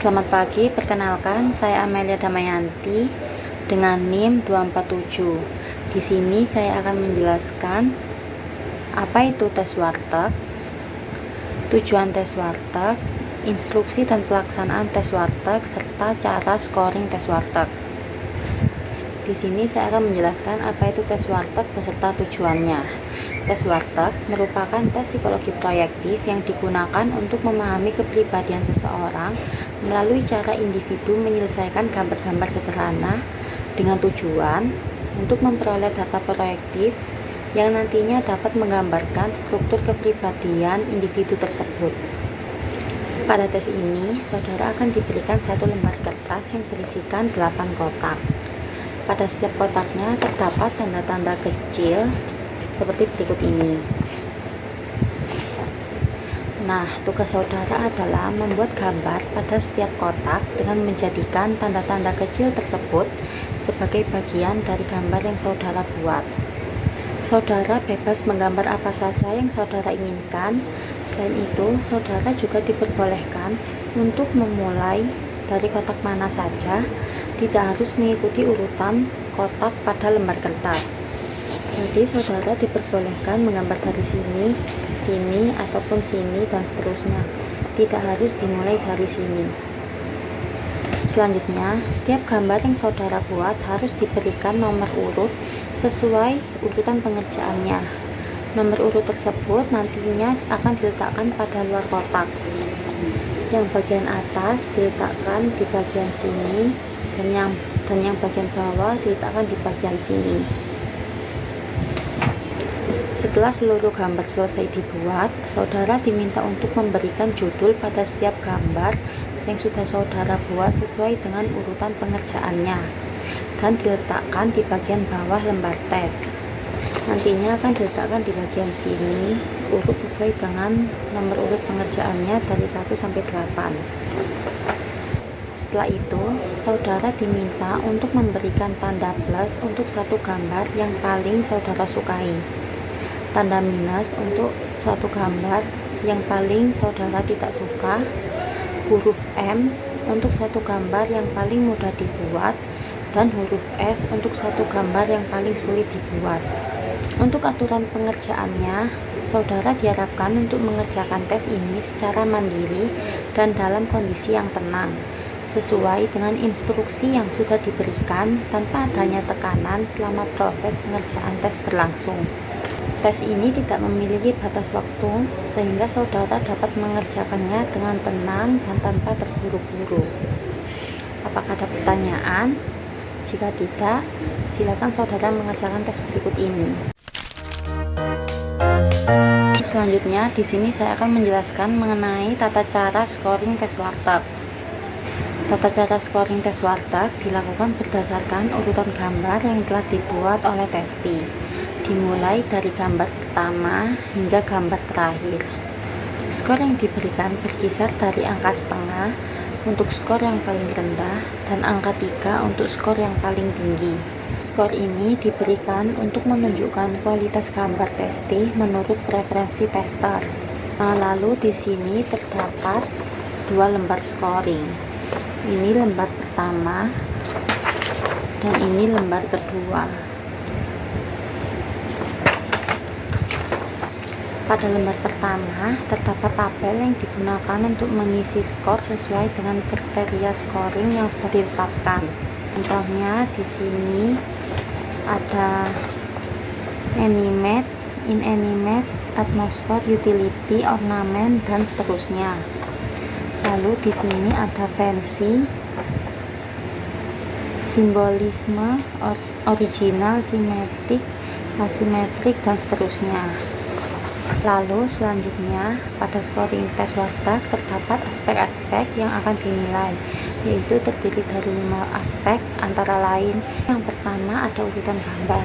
Selamat pagi, perkenalkan saya Amelia Damayanti dengan NIM 247. Di sini saya akan menjelaskan apa itu tes warteg, tujuan tes warteg, instruksi dan pelaksanaan tes warteg, serta cara scoring tes warteg. Di sini saya akan menjelaskan apa itu tes warteg beserta tujuannya. Tes warteg merupakan tes psikologi proyektif yang digunakan untuk memahami kepribadian seseorang melalui cara individu menyelesaikan gambar-gambar sederhana dengan tujuan untuk memperoleh data proyektif yang nantinya dapat menggambarkan struktur kepribadian individu tersebut. Pada tes ini, saudara akan diberikan satu lembar kertas yang berisikan 8 kotak. Pada setiap kotaknya terdapat tanda-tanda kecil seperti berikut ini. Nah, tugas saudara adalah membuat gambar pada setiap kotak dengan menjadikan tanda-tanda kecil tersebut sebagai bagian dari gambar yang saudara buat. Saudara bebas menggambar apa saja yang saudara inginkan. Selain itu, saudara juga diperbolehkan untuk memulai dari kotak mana saja, tidak harus mengikuti urutan kotak pada lembar kertas. Jadi saudara diperbolehkan menggambar dari sini, sini, ataupun sini, dan seterusnya. Tidak harus dimulai dari sini. Selanjutnya, setiap gambar yang saudara buat harus diberikan nomor urut sesuai urutan pengerjaannya. Nomor urut tersebut nantinya akan diletakkan pada luar kotak. Yang bagian atas diletakkan di bagian sini, dan yang bagian bawah diletakkan di bagian sini. Setelah seluruh gambar selesai dibuat, saudara diminta untuk memberikan judul pada setiap gambar yang sudah saudara buat sesuai dengan urutan pengerjaannya dan diletakkan di bagian bawah lembar tes. Nantinya akan diletakkan di bagian sini urut sesuai dengan nomor urut pengerjaannya dari 1 sampai 8. Setelah itu, saudara diminta untuk memberikan tanda plus untuk satu gambar yang paling saudara sukai, tanda minus untuk satu gambar yang paling saudara tidak suka, huruf M untuk satu gambar yang paling mudah dibuat, dan huruf S untuk satu gambar yang paling sulit dibuat. Untuk aturan pengerjaannya, saudara diharapkan untuk mengerjakan tes ini secara mandiri dan dalam kondisi yang tenang, sesuai dengan instruksi yang sudah diberikan tanpa adanya tekanan selama proses pengerjaan tes berlangsung. Tes ini tidak memiliki batas waktu, sehingga saudara dapat mengerjakannya dengan tenang dan tanpa terburu-buru. Apakah ada pertanyaan? Jika tidak, silakan saudara mengerjakan tes berikut ini. Selanjutnya, di sini saya akan menjelaskan mengenai tata cara scoring tes warteg. Tata cara scoring tes warteg dilakukan berdasarkan urutan gambar yang telah dibuat oleh testi, dimulai dari gambar pertama hingga gambar terakhir. Skor yang diberikan berkisar dari angka setengah untuk skor yang paling rendah dan angka 3 untuk skor yang paling tinggi. Skor ini diberikan untuk menunjukkan kualitas gambar testi menurut preferensi tester. Lalu di sini terdapat 2 lembar scoring. Ini lembar pertama dan ini lembar kedua. Pada lembar pertama terdapat tabel yang digunakan untuk mengisi skor sesuai dengan kriteria scoring yang sudah ditetapkan. Contohnya di sini ada animate, inanimate, atmosphere, utility, ornamen, dan seterusnya. Lalu di sini ada fancy, simbolisme, original, simetrik, asimetrik, dan seterusnya. Lalu selanjutnya pada scoring tes warteg terdapat aspek-aspek yang akan dinilai, yaitu terdiri dari 5 aspek, antara lain yang pertama ada urutan gambar,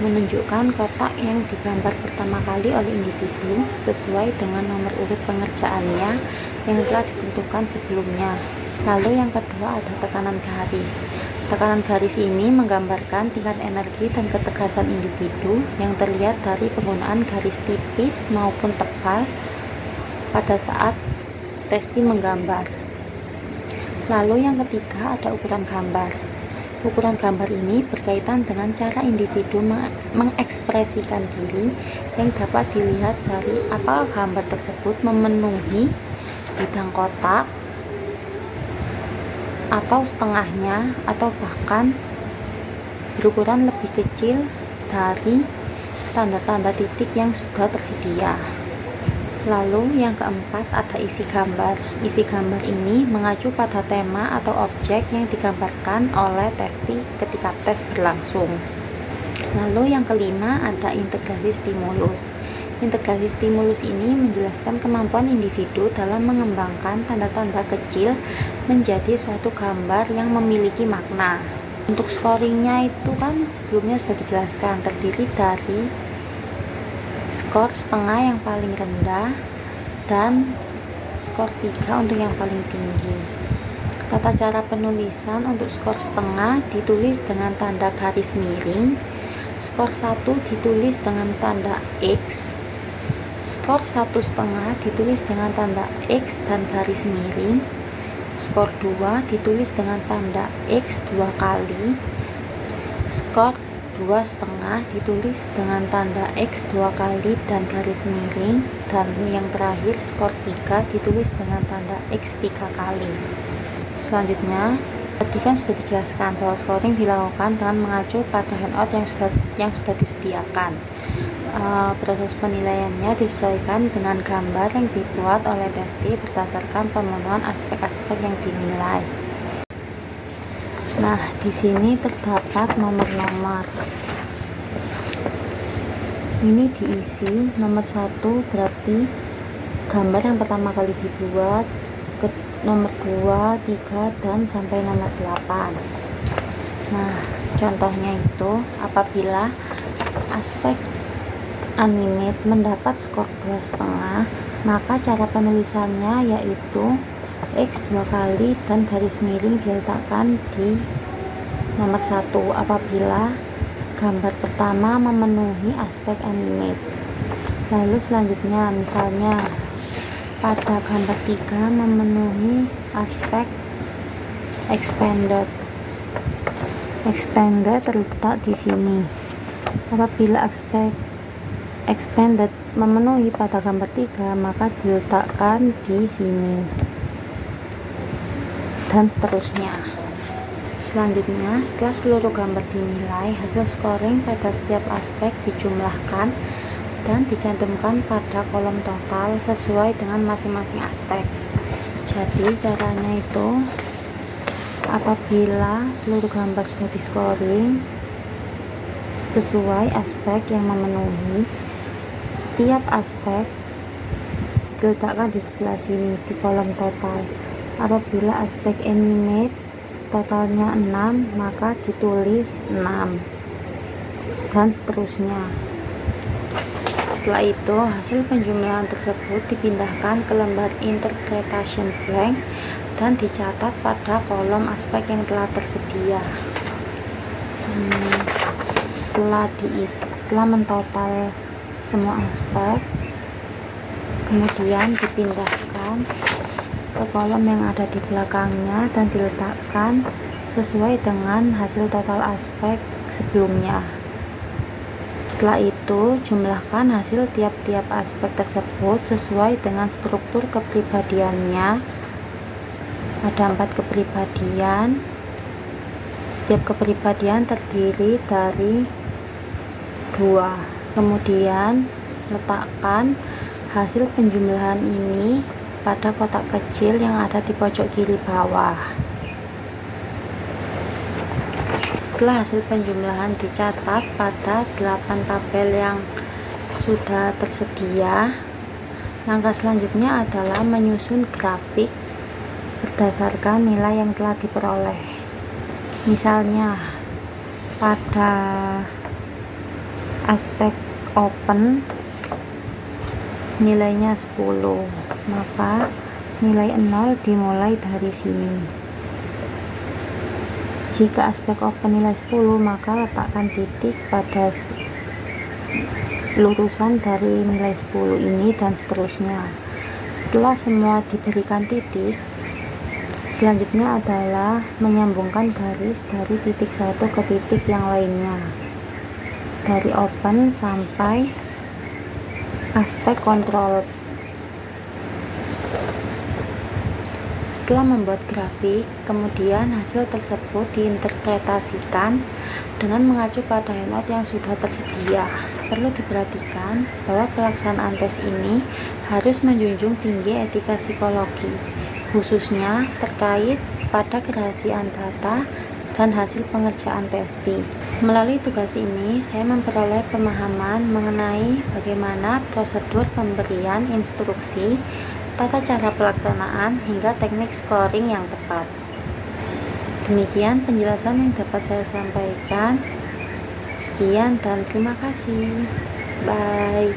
menunjukkan kotak yang digambar pertama kali oleh individu sesuai dengan nomor urut pengerjaannya yang telah ditentukan sebelumnya. Lalu yang kedua ada tekanan garis. Tekanan garis ini menggambarkan tingkat energi dan ketegasan individu yang terlihat dari penggunaan garis tipis maupun tebal pada saat testi menggambar. Lalu yang ketiga ada ukuran gambar. Ukuran gambar ini berkaitan dengan cara individu mengekspresikan diri yang dapat dilihat dari apakah gambar tersebut memenuhi bidang kotak atau setengahnya, atau bahkan berukuran lebih kecil dari tanda-tanda titik yang sudah tersedia. Lalu yang keempat ada isi gambar. Isi gambar ini mengacu pada tema atau objek yang digambarkan oleh testi ketika tes berlangsung. Lalu yang kelima ada integrasi stimulus. Integrasi stimulus ini menjelaskan kemampuan individu dalam mengembangkan tanda-tanda kecil menjadi suatu gambar yang memiliki makna. Untuk scoringnya itu kan sebelumnya sudah dijelaskan, terdiri dari skor setengah yang paling rendah dan skor 3 untuk yang paling tinggi. Tata cara penulisan untuk skor setengah ditulis dengan tanda garis miring, skor 1 ditulis dengan tanda X, skor 1,5 ditulis dengan tanda X dan garis miring, skor 2 ditulis dengan tanda X 2 kali, skor 2,5 ditulis dengan tanda X 2 kali dan garis miring, dan yang terakhir skor 3 ditulis dengan tanda X 3 kali. Selanjutnya, tadi kan sudah dijelaskan bahwa scoring dilakukan dengan mengacu pada handout yang sudah disediakan. Proses penilaiannya disesuaikan dengan gambar yang dibuat oleh testi berdasarkan pemenuhan aspek-aspek yang dinilai. Nah, di sini terdapat nomor-nomor. Ini diisi nomor 1 berarti gambar yang pertama kali dibuat, ke nomor 2, 3 dan sampai nomor 8. Nah, contohnya itu apabila aspek animate mendapat skor 2,5, maka cara penulisannya yaitu X 2 kali dan garis miring diletakkan di nomor 1 apabila gambar pertama memenuhi aspek animate. Lalu selanjutnya misalnya pada gambar 3 memenuhi aspek expanded terletak di sini. Apabila aspek expanded memenuhi pada gambar 3, maka diletakkan di sini, dan seterusnya. Selanjutnya, setelah seluruh gambar dinilai, hasil scoring pada setiap aspek dijumlahkan dan dicantumkan pada kolom total sesuai dengan masing-masing aspek. Jadi caranya itu, apabila seluruh gambar sudah di scoring sesuai aspek yang memenuhi, setiap aspek diletakkan di sebelah sini di kolom total. Apabila aspek animate totalnya 6, maka ditulis 6 dan seterusnya. Setelah itu hasil penjumlahan tersebut dipindahkan ke lembar interpretation blank dan dicatat pada kolom aspek yang telah tersedia. Setelah mentotal semua aspek, kemudian dipindahkan ke kolom yang ada di belakangnya dan diletakkan sesuai dengan hasil total aspek sebelumnya. Setelah itu, jumlahkan hasil tiap-tiap aspek tersebut sesuai dengan struktur kepribadiannya. Ada 4 kepribadian. Setiap kepribadian terdiri dari 2. Kemudian letakkan hasil penjumlahan ini pada kotak kecil yang ada di pojok kiri bawah. Setelah hasil penjumlahan dicatat pada 8 tabel yang sudah tersedia, langkah selanjutnya adalah menyusun grafik berdasarkan nilai yang telah diperoleh. Misalnya pada aspek open nilainya 10, maka nilai 0 dimulai dari sini. Jika aspek open nilai 10, maka letakkan titik pada lurusan dari nilai 10 ini dan seterusnya. Setelah semua diberikan titik, Selanjutnya adalah menyambungkan garis dari titik satu ke titik yang lainnya, dari open sampai aspek kontrol. Setelah membuat grafik, kemudian hasil tersebut diinterpretasikan dengan mengacu pada handout yang sudah tersedia. Perlu diperhatikan bahwa pelaksanaan tes ini harus menjunjung tinggi etika psikologi, khususnya terkait pada kerahasiaan data dan hasil pengerjaan testing. Melalui tugas ini, saya memperoleh pemahaman mengenai bagaimana prosedur pemberian instruksi, tata cara pelaksanaan, hingga teknik scoring yang tepat. Demikian penjelasan yang dapat saya sampaikan. Sekian dan terima kasih. Bye.